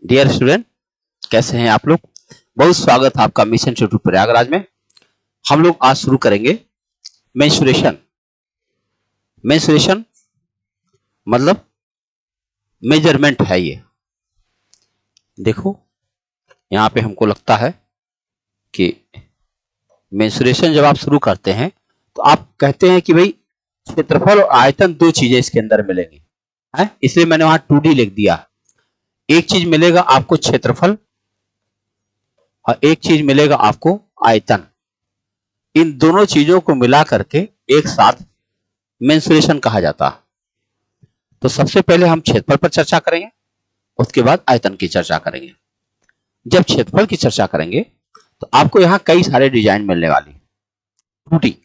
Dear student, कैसे हैं आप लोग। बहुत स्वागत है आपका मिशन टू प्रयागराज में। हम लोग आज शुरू करेंगे मेंस्ट्रुएशन। मेंस्ट्रुएशन मतलब मेजरमेंट है। ये देखो, यहाँ पे हमको लगता है कि मेंस्ट्रुएशन जब आप शुरू करते हैं तो आप कहते हैं कि भाई क्षेत्रफल और आयतन दो चीजें इसके अंदर मिलेंगी, है, इसलिए मैंने वहां 2D लिख दिया। एक चीज मिलेगा आपको क्षेत्रफल और एक चीज मिलेगा आपको आयतन। इन दोनों चीजों को मिला करके एक साथ मेंस्ट्रुएशन कहा जाता है। तो सबसे पहले हम क्षेत्रफल पर चर्चा करेंगे, उसके बाद आयतन की चर्चा करेंगे। जब क्षेत्रफल की चर्चा करेंगे तो आपको यहां कई सारे डिजाइन मिलने वाली 2D।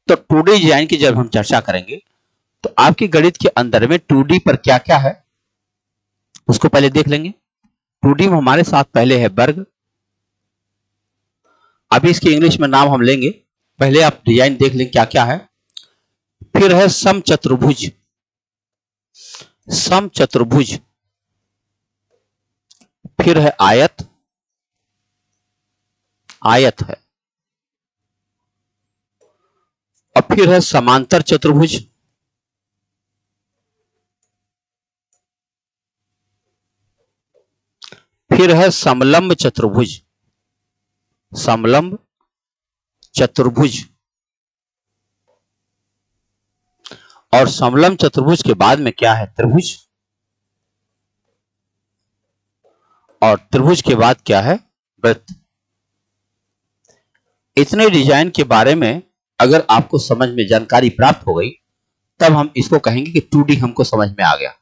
तो 2D डिजाइन की जब हम चर्चा करेंगे तो आपके गणित के अंदर में 2D पर क्या क्या है उसको पहले देख लेंगे। 2D में हमारे साथ पहले है वर्ग। अभी इसके इंग्लिश में नाम हम लेंगे, पहले आप डिजाइन देख लें क्या क्या है। फिर है समचतुर्भुज। समचतुर्भुज, फिर है आयत। आयत है, और फिर है समांतर चतुर्भुज। फिर है समलंब चतुर्भुज। समलंब चतुर्भुज, और समलंब चतुर्भुज के बाद में क्या है, त्रिभुज। और त्रिभुज के बाद क्या है, वृत्त। इतने डिजाइन के बारे में अगर आपको समझ में जानकारी प्राप्त हो गई तब हम इसको कहेंगे कि 2D हमको समझ में आ गया।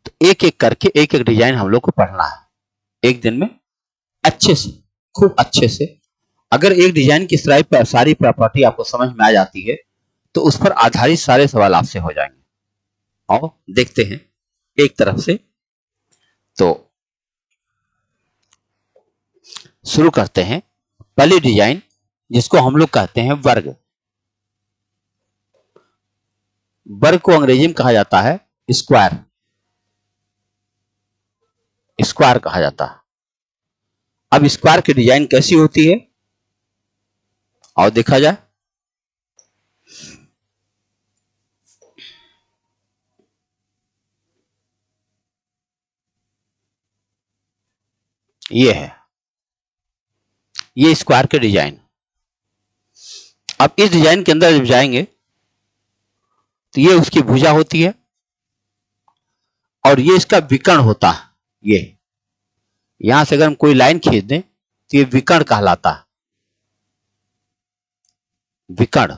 तो एक एक करके एक एक डिजाइन हम लोग को पढ़ना है एक दिन में, अच्छे से, खूब अच्छे से। अगर एक डिजाइन की सारी प्रॉपर्टी आपको समझ में आ जाती है तो उस पर आधारित सारे सवाल आपसे हो जाएंगे। और देखते हैं एक तरफ से। तो शुरू करते हैं पहली डिजाइन, जिसको हम लोग कहते हैं वर्ग। वर्ग को अंग्रेजी में कहा जाता है स्क्वायर। स्क्वायर कहा जाता है। अब स्क्वायर की डिजाइन कैसी होती है और देखा जाए। ये है, ये स्क्वायर के डिजाइन। अब इस डिजाइन के अंदर जब जाएंगे तो ये उसकी भुजा होती है और ये इसका विकर्ण होता है। ये यहां से अगर हम कोई लाइन खींच दें तो ये विकर्ण कहलाता है। विकर्ण।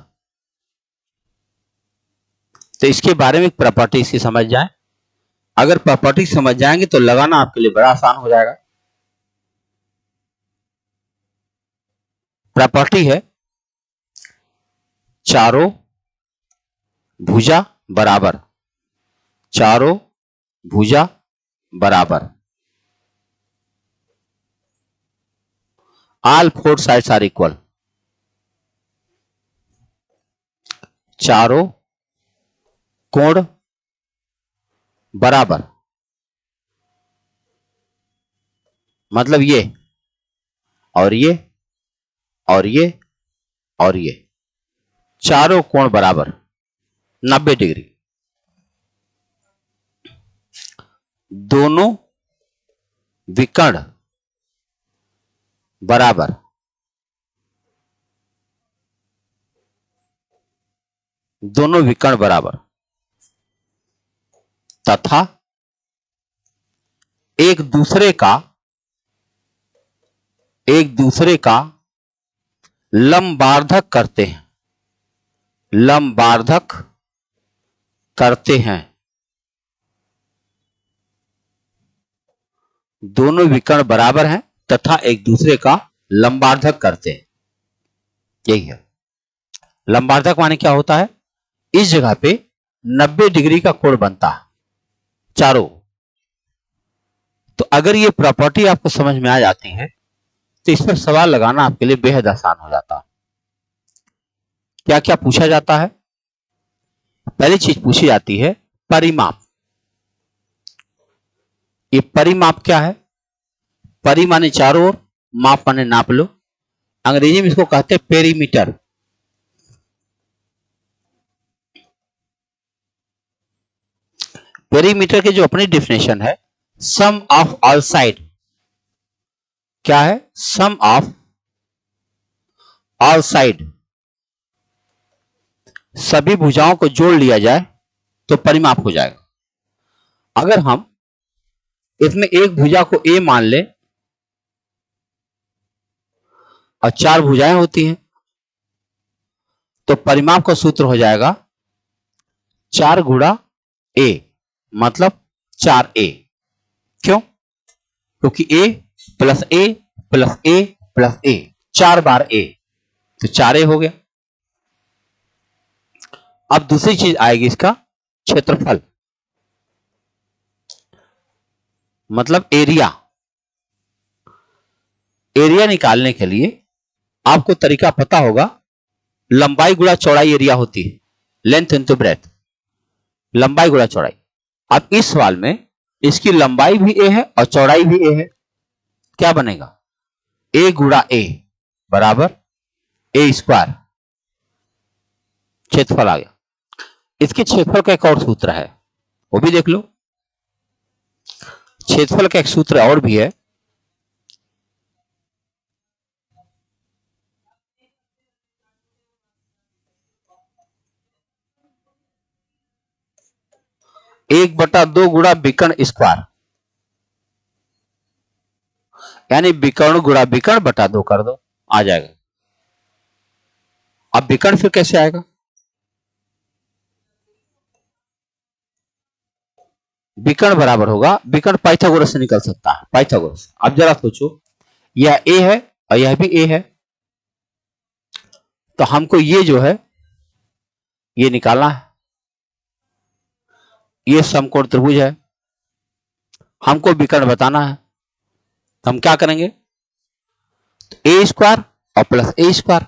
तो इसके बारे में प्रॉपर्टी इसकी समझ जाए। अगर प्रॉपर्टी समझ जाएंगे तो लगाना आपके लिए बड़ा आसान हो जाएगा। प्रॉपर्टी है चारों भुजा बराबर। चारों भुजा बराबर। All four sides are equal. चारों कोण बराबर, मतलब ये और ये और ये और ये, चारों कोण बराबर 90 डिग्री। दोनों विकर्ण बराबर। दोनों विकर्ण बराबर तथा एक दूसरे का लंबार्धक करते हैं। लंबार्धक करते हैं। दोनों विकर्ण बराबर हैं तथा एक दूसरे का लंबार्धक करते हैं। यही है लंबार्धक। माने क्या होता है, इस जगह पे 90 डिग्री का कोण बनता है चारों। तो अगर ये प्रॉपर्टी आपको समझ में आ जाती है तो इस पर सवाल लगाना आपके लिए बेहद आसान हो जाता है। क्या क्या पूछा जाता है, पहली चीज पूछी जाती है परिमाप। ये परिमाप क्या है? परि माने चारों ओर, माप माने नाप लो। अंग्रेजी में इसको कहते हैं पेरीमीटर। पेरीमीटर की जो अपनी डेफिनेशन है, सम ऑफ ऑल साइड। क्या है? सम ऑफ ऑल साइड, सभी भुजाओं को जोड़ लिया जाए तो परिमाप हो जाएगा। अगर हम इसमें एक भुजा को ए मान ले और चार भुजाएं होती हैं, तो परिमाप का सूत्र हो जाएगा 4 गुणा ए, मतलब 4a। क्यों? क्योंकि a plus a plus a plus a, 4 bar a, तो 4a हो गया। अब दूसरी चीज आएगी इसका क्षेत्रफल, मतलब एरिया। एरिया निकालने के लिए आपको तरीका पता होगा, लंबाई गुणा चौड़ाई एरिया होती है, लेंथ इनटू ब्रेथ, लंबाई गुणा चौड़ाई। अब इस सवाल में इसकी लंबाई भी ए है और चौड़ाई भी ए है, क्या बनेगा? ए गुणा ए बराबर ए स्क्वायर, क्षेत्रफल आ गया। इसके क्षेत्रफल का एक और सूत्र है, वो भी देख लो। क्षेत्रफल का एक सूत्र और भी है, एक बटा दो गुणा विकर्ण स्क्वायर, यानी विकर्ण गुणा विकर्ण बटा 2 कर दो, आ जाएगा। अब विकर्ण फिर कैसे आएगा? विकर्ण बराबर होगा, विकर्ण पाइथागोरस से निकल सकता है, पाइथागोरस। अब जरा सोचो, यह ए है और यह भी ए है, तो हमको ये जो है ये निकालना है। ये समकोण त्रिभुज है, हमको विकर्ण बताना है, तो हम क्या करेंगे? ए स्क्वायर और प्लस ए स्क्वायर,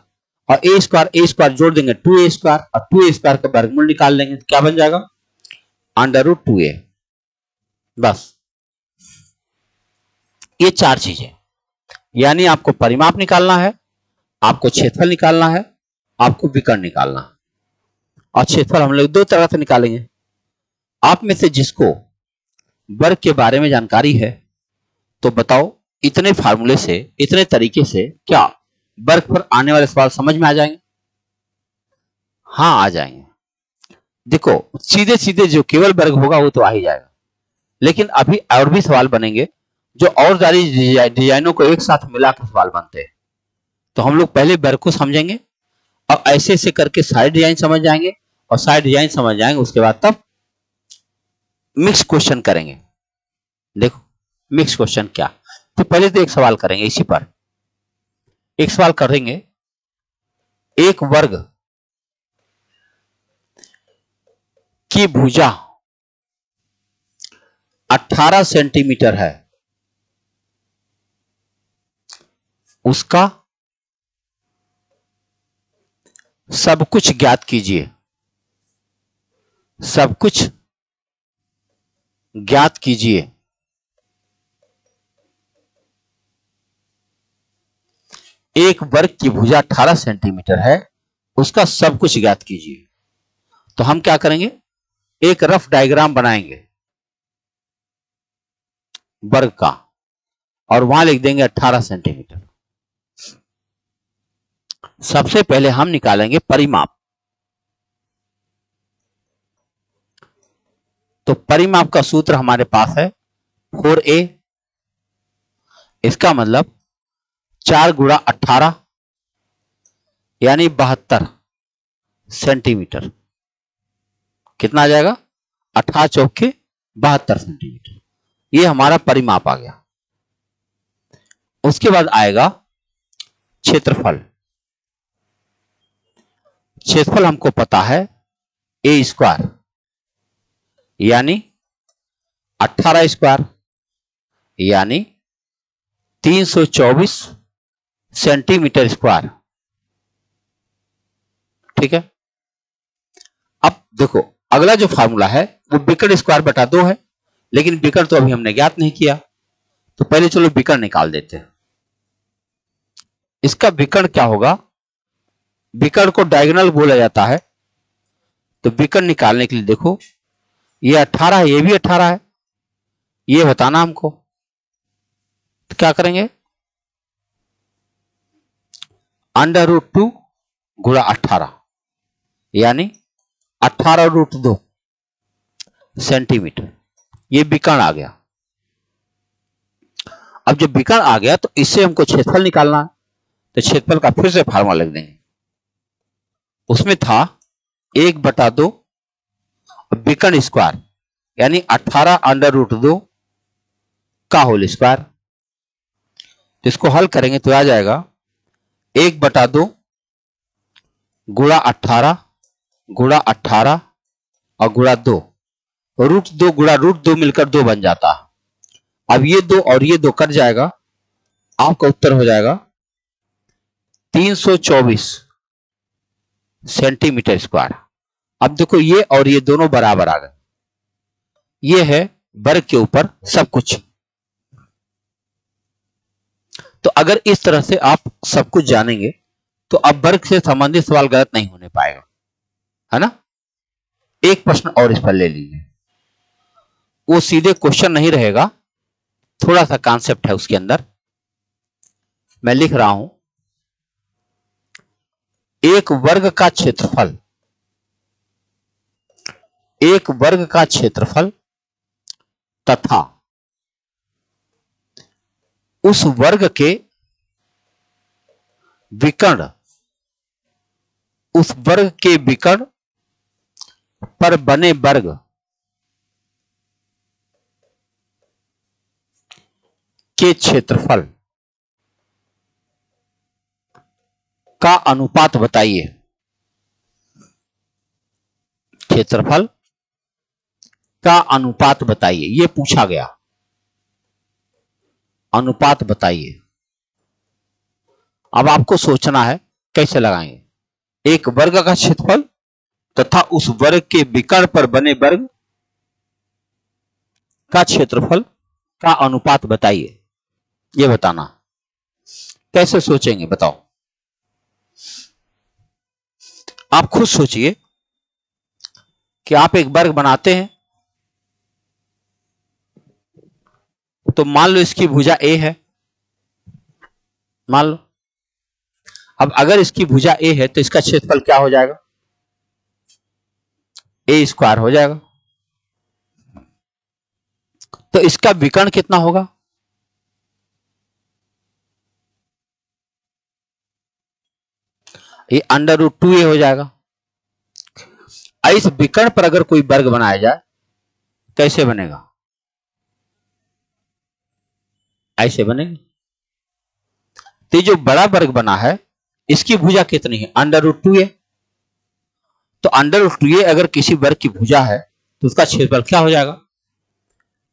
और ए स्क्वायर जोड़ देंगे 2a स्क्वायर, और 2a स्क्वायर का वर्गमूल निकाल लेंगे, तो क्या बन जाएगा? √2a। बस ये 4 चीजें, यानी आपको परिमाप निकालना है, आपको क्षेत्रफल निकालना है, आपको विकर्ण निकालना है। और क्षेत्रफल हम लोग 2 तरह से निकालेंगे। आप में से जिसको वर्ग के बारे में जानकारी है तो बताओ, इतने फार्मूले से, इतने तरीके से क्या वर्ग पर आने वाले सवाल समझ में आ जाएंगे? हाँ, आ जाएंगे। देखो, सीधे सीधे जो केवल वर्ग होगा वो तो आ ही जाएगा, लेकिन अभी और भी सवाल बनेंगे जो और सारी डिजाइनों को एक साथ मिलाकर सवाल बनते हैं। तो हम लोग पहले वर्ग को समझेंगे और ऐसे ऐसे करके सारे डिजाइन समझ जाएंगे, और सारे डिजाइन समझ जाएंगे उसके बाद तब मिक्स क्वेश्चन करेंगे। देखो मिक्स क्वेश्चन क्या, तो पहले तो एक सवाल करेंगे, इसी पर एक सवाल करेंगे। एक वर्ग की भुजा 18 सेंटीमीटर है, उसका सब कुछ ज्ञात कीजिए। सब कुछ ज्ञात कीजिए। एक वर्ग की भुजा 18 सेंटीमीटर है, उसका सब कुछ ज्ञात कीजिए। तो हम क्या करेंगे? एक रफ डायग्राम बनाएंगे वर्ग का, और वहां लिख देंगे 18 सेंटीमीटर। सबसे पहले हम निकालेंगे परिमाप। तो परिमाप का सूत्र हमारे पास है 4a, इसका मतलब 4 गुणा 18 यानी 72 सेंटीमीटर। कितना आ जाएगा? 18 चौके 72 सेंटीमीटर। ये हमारा परिमाप आ गया। उसके बाद आएगा क्षेत्रफल। क्षेत्रफल हमको पता है ए स्क्वायर यानी 18 स्क्वायर यानी 324 सेंटीमीटर स्क्वायर। ठीक है। अब देखो, अगला जो फार्मूला है वो विकर्ण स्क्वायर बटा 2 है, लेकिन विकर्ण तो अभी हमने ज्ञात नहीं किया, तो पहले चलो विकर्ण निकाल देते हैं। इसका विकर्ण क्या होगा? विकर्ण को डायगोनल बोला जाता है। तो विकर्ण निकालने के लिए देखो, ये 18 है, ये भी 18 है, ये बताना हमको। तो क्या करेंगे? √2 गुणा 18 यानी 18√2 सेंटीमीटर, ये विकर्ण आ गया। अब जब विकर्ण आ गया तो इससे हमको क्षेत्रफल निकालना है, तो क्षेत्रफल का फिर से फार्मूला लिख देंगे। उसमें था 1/2 विकर्ण स्क्वायर यानी 18√2 का होल स्क्वायर। तो इसको हल करेंगे तो आ जाएगा 1/2 गुणा 18 गुणा 18 और गुणा 2, √2 गुणा √2 मिलकर 2 बन जाता। अब ये 2 और ये 2 कट जाएगा, आपका उत्तर हो जाएगा 324 सेंटीमीटर स्क्वायर। अब देखो ये और ये दोनों बराबर आ गए, ये है वर्ग के ऊपर सब कुछ। तो अगर इस तरह से आप सब कुछ जानेंगे तो अब वर्ग से संबंधित सवाल गलत नहीं होने पाएगा, है ना। एक प्रश्न और इस पर ले लीजिए, वो सीधे क्वेश्चन नहीं रहेगा, थोड़ा सा कॉन्सेप्ट है उसके अंदर। मैं लिख रहा हूं, एक वर्ग का क्षेत्रफल, एक वर्ग का क्षेत्रफल तथा उस वर्ग के विकर्ण, उस वर्ग के विकर्ण पर बने वर्ग के क्षेत्रफल का अनुपात बताइए। क्षेत्रफल का अनुपात बताइए, यह पूछा गया। अनुपात बताइए। अब आपको सोचना है कैसे लगाएंगे। एक वर्ग का क्षेत्रफल तथा उस वर्ग के विकर्ण पर बने वर्ग का क्षेत्रफल का अनुपात बताइए, यह बताना। कैसे सोचेंगे बताओ? आप खुद सोचिए कि आप एक वर्ग बनाते हैं, तो मान लो इसकी भुजा a है, मान लो। अब अगर इसकी भुजा a है तो इसका क्षेत्रफल क्या हो जाएगा? a² हो जाएगा। तो इसका विकर्ण कितना होगा? ये √2a हो जाएगा। इस विकर्ण पर अगर कोई वर्ग बनाया जाए कैसे बनेगा? ऐसे बनेगा। तो ये जो बड़ा वर्ग बना है इसकी भुजा कितनी है? √2a। तो √2a अगर किसी वर्ग की भुजा है तो उसका क्षेत्रफल क्या हो जाएगा?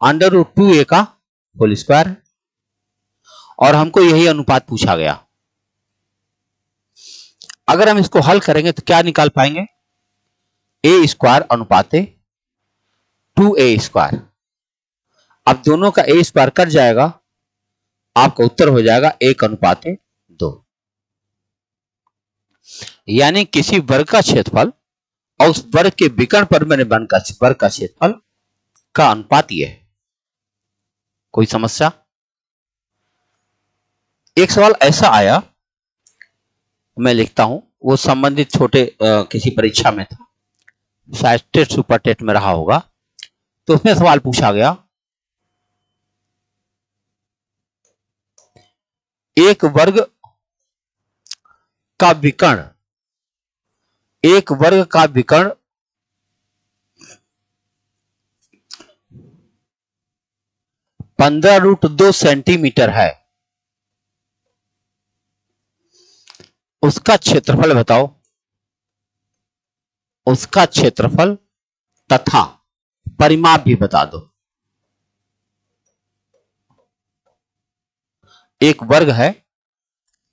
√2a का होल स्क्वायर है। और हमको यही अनुपात पूछा गया। अगर हम इसको हल करेंगे तो क्या निकाल पाएंगे? a² अनुपाते 2a²। अब दोनों का a² कट जाएगा, आपका उत्तर हो जाएगा 1:2। यानी किसी वर्ग का क्षेत्रफल और उस वर्ग के विकर्ण पर बने वर्ग का क्षेत्रफल का अनुपात यह है। कोई समस्या? एक सवाल ऐसा आया, मैं लिखता हूं, वो संबंधित छोटे किसी परीक्षा में था, शायद टेट सुपर टेट में रहा होगा। तो उसमें सवाल पूछा गया, एक वर्ग का विकर्ण, एक वर्ग का विकर्ण 15√2 सेंटीमीटर है, उसका क्षेत्रफल बताओ। उसका क्षेत्रफल तथा परिमाप भी बता दो। एक वर्ग है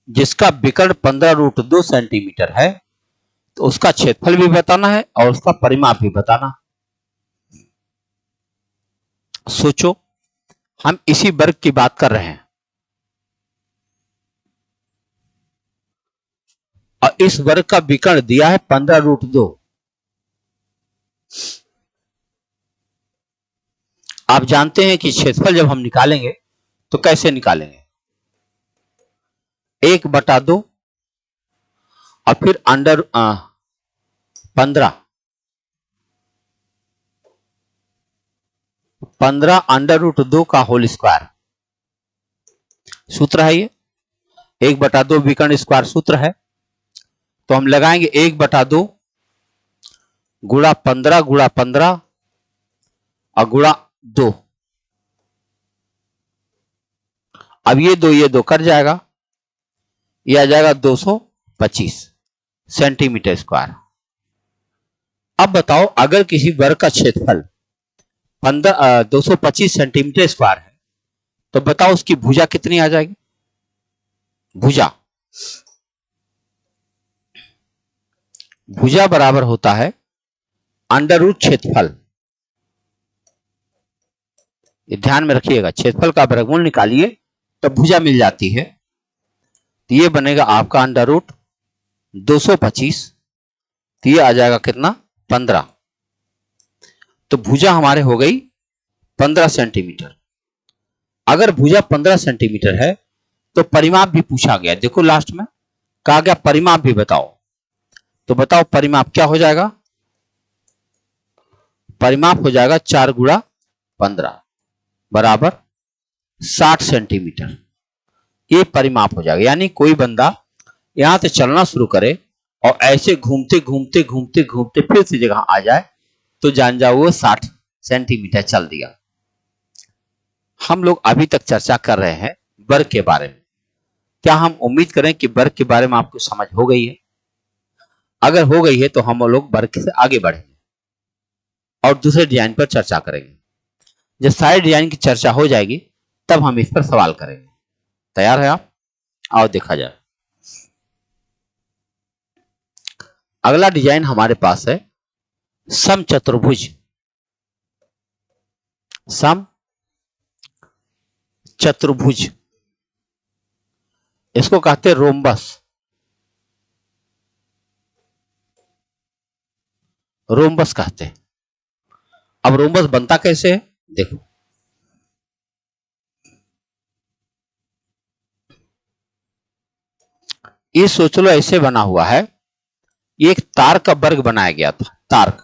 जिसका विकर्ण 15√2 सेंटीमीटर है, तो उसका क्षेत्रफल भी बताना है और उसका परिमाप भी बताना। सोचो, हम इसी वर्ग की बात कर रहे हैं और इस वर्ग का विकर्ण दिया है 15√2। आप जानते हैं कि क्षेत्रफल जब हम निकालेंगे तो कैसे निकालेंगे? 1/2 और फिर अंडर 15 √2 का होल स्क्वायर सूत्र है ये। 1/2 विकर्ण स्क्वायर सूत्र है, तो हम लगाएंगे 1/2 गुणा 15 गुणा 15 और गुणा 2। अब ये दो कट जाएगा, ये आ जाएगा 225 सेंटीमीटर स्क्वायर। अब बताओ, अगर किसी वर्ग का क्षेत्रफल 225 सेंटीमीटर स्क्वायर है तो बताओ उसकी भुजा कितनी आ जाएगी? भुजा बराबर होता है अंडर रूट क्षेत्रफल। ध्यान में रखिएगा, क्षेत्रफल का वर्गमूल निकालिए तो भुजा मिल जाती है। तो ये बनेगा आपका अंडर रूट 225, तो ये आ जाएगा कितना? 15। तो भुजा हमारे हो गई 15 सेंटीमीटर। अगर भुजा 15 सेंटीमीटर है तो परिमाप भी पूछा गया। देखो लास्ट में कहा गया परिमाप भी बताओ, तो बताओ परिमाप क्या हो जाएगा? परिमाप हो जाएगा 4 गुणा 15 बराबर 60 सेंटीमीटर। ये परिमाप हो जाएगा। यानी कोई बंदा यहां से चलना शुरू करे और ऐसे घूमते घूमते घूमते घूमते फिर से जगह आ जाए तो जान जाओ वो 60 सेंटीमीटर चल दिया। हम लोग अभी तक चर्चा कर रहे हैं वर्ग के बारे में। क्या हम उम्मीद करें कि वर्ग के बारे में आपको समझ हो गई है? अगर हो गई है तो हम लोग वर्ग से आगे बढ़ेंगे और दूसरे डिजाइन पर चर्चा करेंगे। जब सारे डिजाइन की चर्चा हो जाएगी तब हम इस पर सवाल करेंगे। तैयार है आप? आओ देखा जाए। अगला डिजाइन हमारे पास है समचतुर्भुज। समचतुर्भुज इसको कहते हैं रोम्बस। रोम्बस कहते हैं। अब रोम्बस बनता कैसे है देखो। ये सोच लो ऐसे बना हुआ है, ये एक तार का वर्ग बनाया गया था, तार,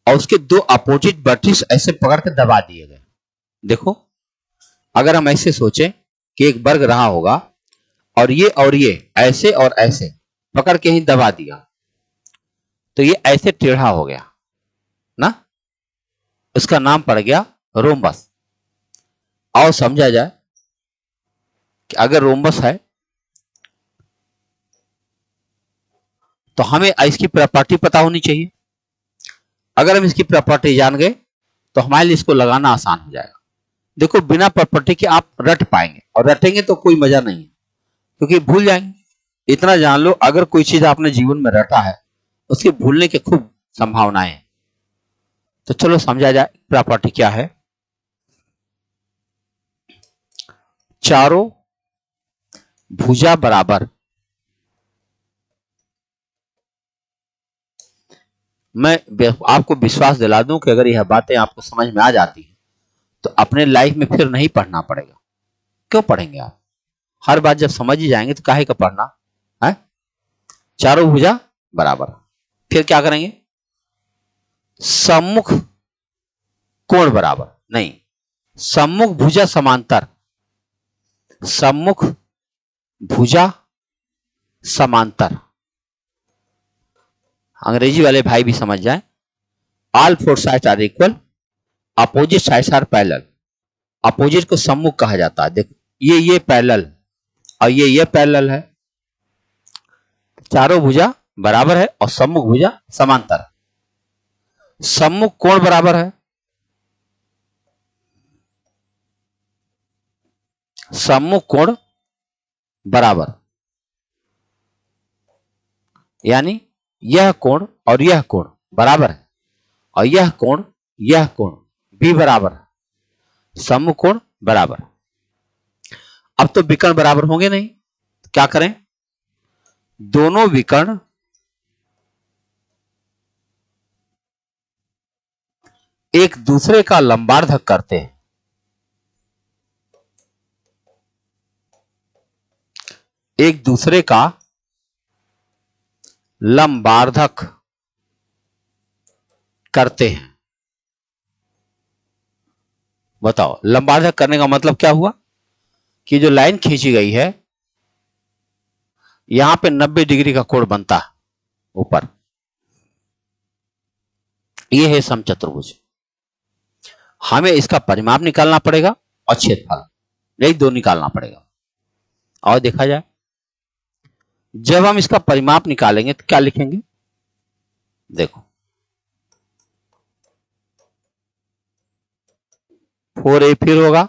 और उसके दो अपोजिट वर्टिस ऐसे पकड़ के दबा दिए गए। देखो, अगर हम ऐसे सोचें कि एक वर्ग रहा होगा और ये ऐसे और ऐसे पकड़ के ही दबा दिया तो ये ऐसे टेढ़ा हो गया ना, उसका नाम पड़ गया रोम्बस। आओ समझा जाए कि अगर रोम्बस है तो हमें इसकी प्रॉपर्टी पता होनी चाहिए। अगर हम इसकी प्रॉपर्टी जान गए तो हमारे लिए इसको लगाना आसान हो जाएगा। देखो, बिना प्रॉपर्टी के आप रट पाएंगे और रटेंगे तो कोई मजा नहीं है, क्योंकि भूल जाएंगे। इतना जान लो, अगर कोई चीज आपने जीवन में रटा है उसके भूलने की खूब संभावनाएं हैं। तो चलो समझा जाए प्रॉपर्टी क्या है। चारों भुजा बराबर। मैं आपको विश्वास दिला दूं कि अगर यह बातें आपको समझ में आ जाती हैं तो अपने लाइफ में फिर नहीं पढ़ना पड़ेगा। क्यों पढ़ेंगे आप? हर बात जब समझ ही जाएंगे तो काहे का पढ़ना है? चारों भुजा बराबर, फिर क्या करेंगे? सम्मुख कोण बराबर, नहीं, सम्मुख भुजा समांतर। सम्मुख भुजा समांतर, अंग्रेजी वाले भाई भी समझ जाए। All four sides are equal, opposite sides are parallel. Opposite को सम्मुख कहा जाता है। देखो, ये पैरेलल और ये पैरेलल है। चारों भुजा बराबर है और सम्मुख भुजा समांतर। सम्मुख कोण बराबर है, सम्मुख कोण बराबर, यानी यह कोण और यह कोण बराबर है और यह कोण बी बराबर समकोण बराबर। अब तो विकर्ण बराबर होंगे नहीं, क्या करें, दोनों विकर्ण एक दूसरे का लंबार्धक करते हैं। एक दूसरे का लंबार्धक करते हैं। बताओ, लंबार्धक करने का मतलब क्या हुआ कि जो लाइन खींची गई है यहां पे 90 डिग्री का कोण बनता है ऊपर, यह है समचतुर्भुज। हमें इसका परिमाप निकालना पड़ेगा और क्षेत्रफल, यही दो निकालना पड़ेगा। और देखा जाए, जब हम इसका परिमाप निकालेंगे तो क्या लिखेंगे, देखो 4a फिर होगा,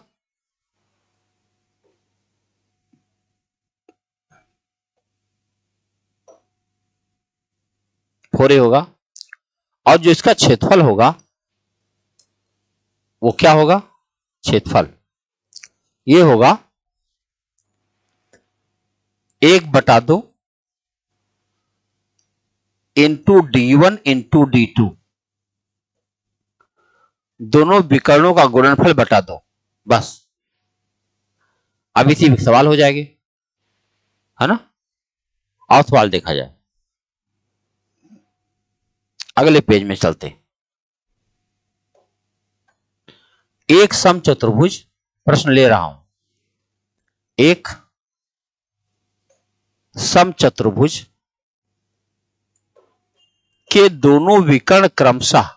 फोर ए होगा, और जो इसका क्षेत्रफल होगा वो क्या होगा, क्षेत्रफल ये होगा 1/2 इंटू D1 इंटू D2, दोनों विकर्णों का गुणनफल बटा दो, बस। अब इसी में सवाल हो जाएंगे, है ना। और सवाल देखा जाए, अगले पेज में चलते हैं। एक समचतुर्भुज, प्रश्न ले रहा हूं, एक समचतुर्भुज के दोनों विकर्ण क्रमशः,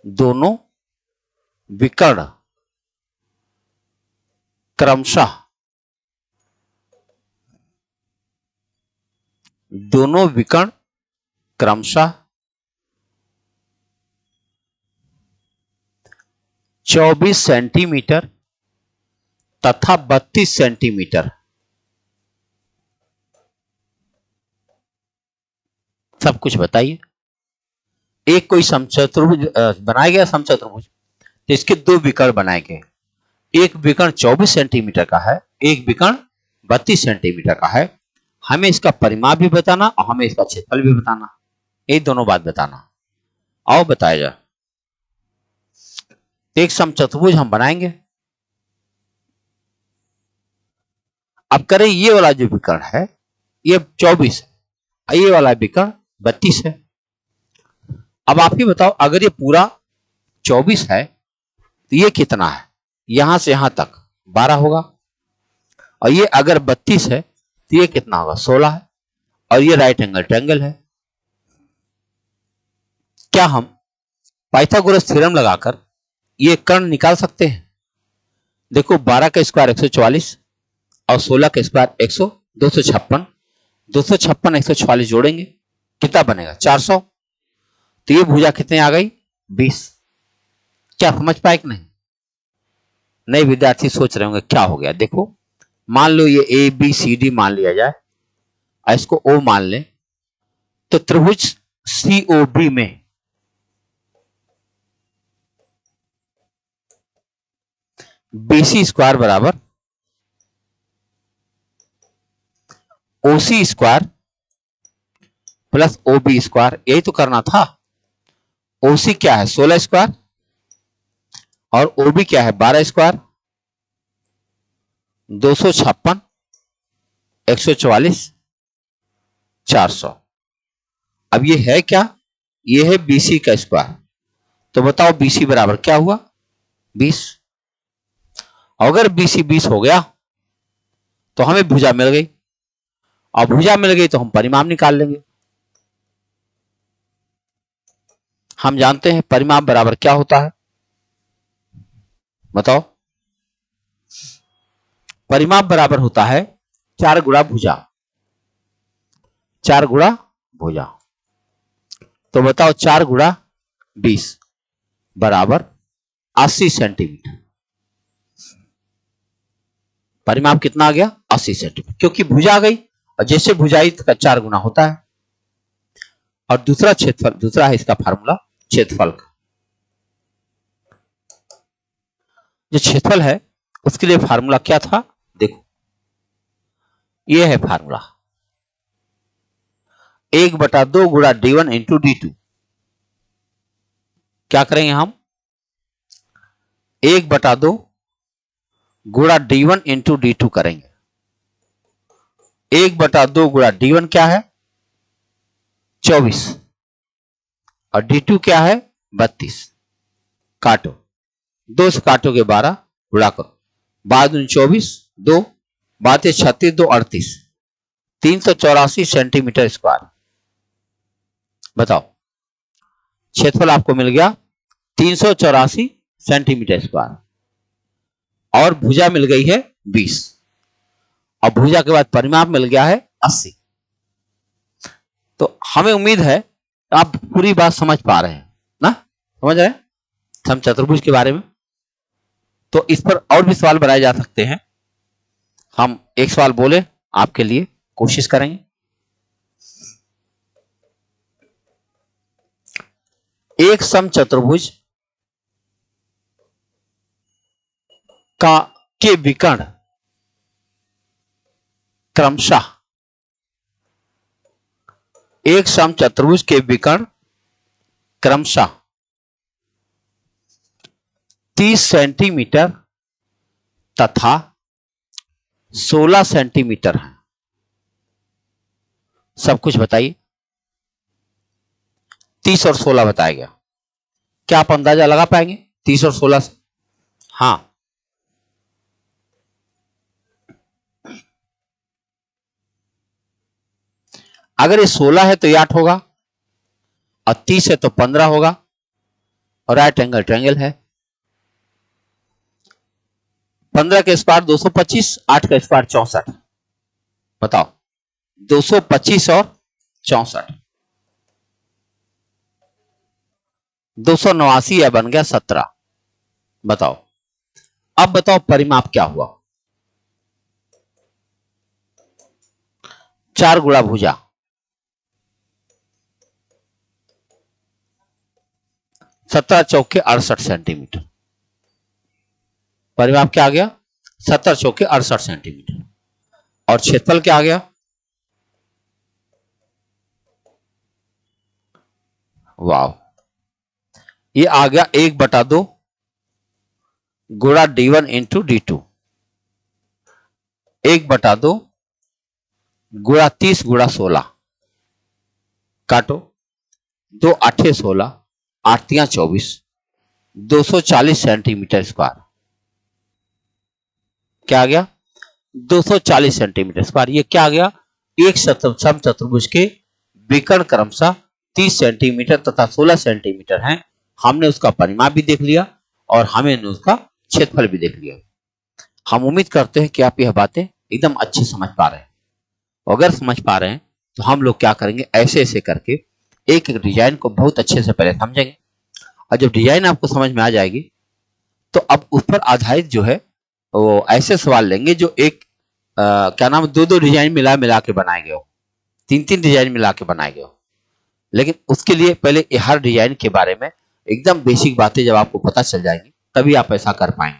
दोनों विकर्ण क्रमशः, दोनों विकर्ण क्रमशः 24 सेंटीमीटर तथा 32 सेंटीमीटर, सब कुछ बताइए। एक कोई समचतुर्भुज बनाया गया, समचतुर्भुज, तो इसके दो विकर्ण बनाए गए, एक विकर्ण 24 सेंटीमीटर का है, एक विकर्ण 32 सेंटीमीटर का है। हमें इसका परिमाप भी बताना और हमें इसका क्षेत्रफल भी बताना, ये दोनों बात बताना। आओ बताया जाए। एक समचतुर्भुज हम बनाएंगे। अब करें, ये वाला जो विकर्ण है ये 24 है, ये वाला विकर्ण 32 है। अब आप ही बताओ, अगर ये पूरा 24 है तो ये कितना है, यहां से यहां तक 12 होगा, और ये अगर 32 है तो ये कितना होगा, 16 है, और ये राइट एंगल ट्रायंगल है। क्या हम पाइथागोरस थ्योरम लगाकर ये कर्ण निकाल सकते हैं? देखो, 12 का स्क्वायर 144 और 16 का स्क्वायर 100, 256, 256 144 जोड़ेंगे कितना बनेगा, 400। तो ये भुजा कितने आ गई, 20। क्या समझ पाए कि नहीं? नए विद्यार्थी सोच रहे होंगे क्या हो गया। देखो, मान लो ये ए बी सी डी मान लिया जाए, इसको ओ मान लें, तो त्रिभुज COB में BC स्क्वायर बराबर OC square plus OB square, यही तो करना था। OC क्या है, 16 स्क्वायर, और OB क्या है, 12 स्क्वायर, 256 144 400। अब ये है क्या, ये है BC का स्क्वायर। तो बताओ BC बराबर क्या हुआ, 20। अगर BC 20 हो गया तो हमें भुजा मिल गई, और भुजा मिल गई तो हम परिमाप निकाल लेंगे। हम जानते हैं परिमाप बराबर क्या होता है, बताओ। परिमाप बराबर होता है 4 गुणा भुजा, 4 गुणा भुजा। तो बताओ 4 गुणा 20 बराबर 80 सेंटीमीटर। परिमाप कितना आ गया, 80 सेंटीमीटर, क्योंकि भुजा आ गई, और जैसे भुजाई का 4 गुना होता है। और दूसरा क्षेत्रफल, दूसरा है इसका फार्मूला क्षेत्रफल का। जो क्षेत्रफल है उसके लिए फार्मूला क्या था, देखो ये है फार्मूला 1/2 गुणा d1 इंटू d2। क्या करेंगे हम 1/2 गुणा d1 इंटू d2 करेंगे। 1/2 गुणा d1 क्या है 24 और d2 क्या है 32। काटो, 2 से काटोगे 12, गुणा करो 12 दूनी 24, 2 बातें 36, 2 38, 384 सेंटीमीटर स्क्वायर। बताओ क्षेत्रफल आपको मिल गया 384 सेंटीमीटर स्क्वायर और भुजा मिल गई है 20 और भुजा के बाद परिमाप मिल गया है 80। तो हमें उम्मीद है आप पूरी बात समझ पा रहे हैं ना, समझ रहे हैं समचतुर्भुज के बारे में। तो इस पर और भी सवाल बनाए जा सकते हैं। हम एक सवाल बोले आपके लिए कोशिश करेंगे। एक समचतुर्भुज के विकर्ण क्रमशः एक समचतुर्भुज के विकर्ण क्रमशः 30 सेंटीमीटर तथा 16 सेंटीमीटर है। सब कुछ बताइए। 30 और 16 बताया गया, क्या आप अंदाजा लगा पाएंगे 30 और 16 से? हाँ, अगर ये 16 है तो ये 8 होगा और 30 है तो 15 होगा और राइट एंगल ट्रायंगल है। 15 के स्क्वायर 225, 8 का स्क्वायर 64। बताओ 225 और 64 289 या बन गया 17। बताओ अब बताओ परिमाप क्या हुआ। 4 गुणा भुजा 17 चौके 68 सेंटीमीटर। परिमाप क्या आ गया 17 चौके 68 सेंटीमीटर और क्षेत्रफल क्या आ गया, वाह, ये आ गया 1/2 गुणा d1 इंटू d2। 1/2 गुणा 30 गुणा 16, काटो 2 8 16, 8 3 24, 240 सेंटीमीटर स्क्वायर। क्या आ गया 240 सेंटीमीटर स्क्वायर। ये क्या आ गया एक समचतुर्भुज के विकर्ण क्रमशः 30 सेंटीमीटर तथा 16 सेंटीमीटर हैं। हमने उसका परिमाप भी देख लिया और हमें उसका क्षेत्रफल भी देख लिया। हम उम्मीद करते हैं कि आप यह बातें एकदम अच्छे समझ पा रहे हैं। अगर समझ पा रहे हैं तो हम लोग क्या करेंगे, ऐसे ऐसे करके एक एक डिजाइन को बहुत अच्छे से पहले समझेंगे और जब डिजाइन आपको समझ में आ जाएगी तो अब उस पर आधारित जो है वो ऐसे सवाल लेंगे जो एक क्या नाम 2-2 डिजाइन मिला मिला के बनाए गए हो, 3-3 डिजाइन मिला के बनाए गए हो। लेकिन उसके लिए पहले हर डिजाइन के बारे में एकदम बेसिक बातें जब आपको पता चल जाएंगी तभी आप ऐसा कर पाएंगे।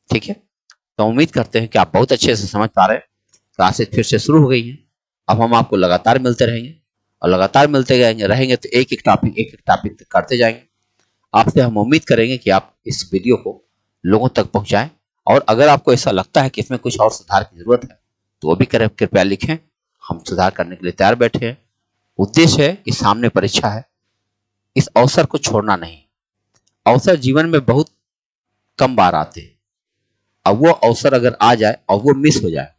ठीक है, तो उम्मीद करते हैं कि आप बहुत अच्छे से समझ पा रहे हैं। क्लासेस फिर से शुरू हो गई हैं। अब हम आपको लगातार मिलते रहेंगे और लगातार मिलते रहेंगे तो एक एक टॉपिक करते जाएंगे। आपसे हम उम्मीद करेंगे कि आप इस वीडियो को लोगों तक पहुंचाएं और अगर आपको ऐसा लगता है कि इसमें कुछ और सुधार की जरूरत है तो वो भी कृपया लिखें। हम सुधार करने के लिए तैयार बैठे हैं। उद्देश्य है कि सामने परीक्षा है, इस अवसर को छोड़ना नहीं। अवसर जीवन में बहुत कम बार आते हैं। अब वो अवसर अगर आ जाए और वो मिस हो जाए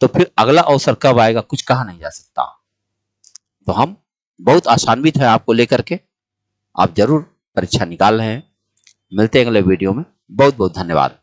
तो फिर अगला अवसर कब आएगा कुछ कहा नहीं जा सकता। तो हम बहुत आशान्वित है आपको लेकर के, आप जरूर परीक्षा निकाल रहे हैं। मिलते हैं अगले वीडियो में। बहुत बहुत धन्यवाद।